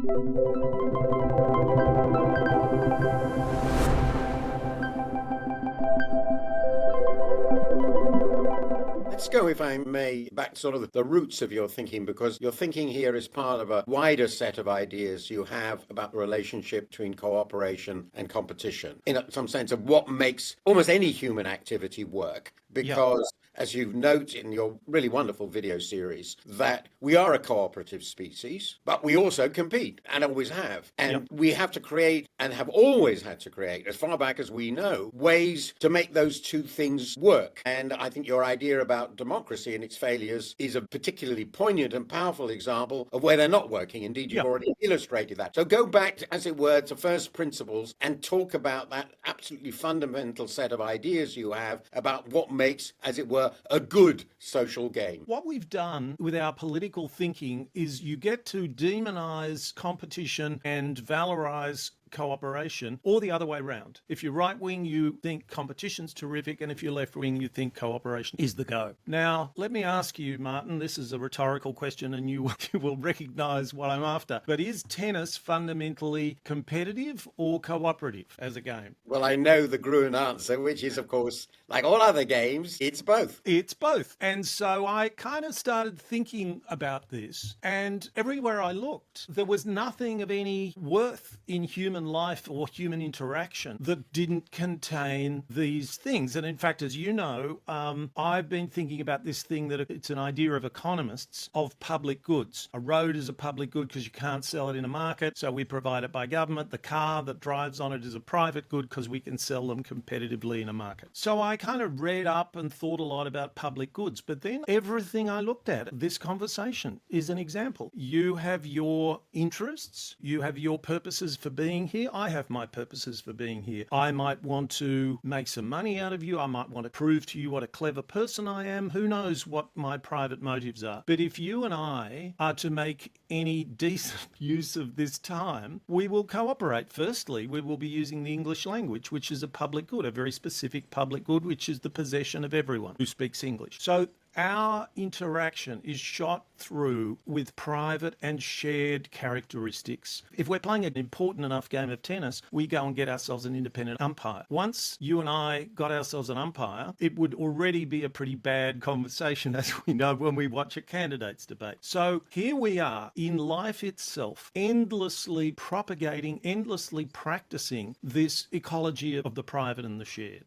Let's go, if I may, back sort of the roots of your thinking, because your thinking here is part of a wider set of ideas you have about the relationship between cooperation and competition, in some sense of what makes almost any human activity work. Yeah. Because, as you note in your really wonderful video series, that we are a cooperative species, but we also compete and always have. And we have to create, and have always had to create, as far back as we know, ways to make those two things work. And I think your idea about democracy and its failures is a particularly poignant and powerful example of where they're not working. Indeed, you've already illustrated that. So go back, as it were, to first principles and talk about that absolutely fundamental set of ideas you have about what makes, as it were, a good social game. What we've done with our political thinking is you get to demonize competition and valorize cooperation, or the other way around. If you're right wing, you think competition's terrific, and if you're left wing, you think cooperation is the go. Now, let me ask you, Martin, this is a rhetorical question and you will recognize what I'm after, but is tennis fundamentally competitive or cooperative as a game? Well, I know the Gruen answer, which is, of course, like all other games, it's both. It's both. And so I kind of started thinking about this, and everywhere I looked, there was nothing of any worth in human life or human interaction that didn't contain these things. And in fact, as you know, I've been thinking about this thing that it's an idea of economists of public goods. A road is a public good because you can't sell it in a market, so we provide it by government. The car that drives on it is a private good because we can sell them competitively in a market. So I kind of read up and thought a lot about public goods, but then everything I looked at, this conversation is an example. You have your interests, you have your purposes for being here. I have my purposes for being here. I might want to make some money out of you. I might want to prove to you what a clever person I am. Who knows what my private motives are. But if you and I are to make any decent use of this time, we will cooperate. Firstly, we will be using the English language, which is a public good, a very specific public good, which is the possession of everyone who speaks English. So our interaction is shot through with private and shared characteristics. If we're playing an important enough game of tennis, we go and get ourselves an independent umpire. Once you and I got ourselves an umpire, it would already be a pretty bad conversation, as we know when we watch a candidates debate. So here we are in life itself, endlessly propagating, endlessly practicing this ecology of the private and the shared.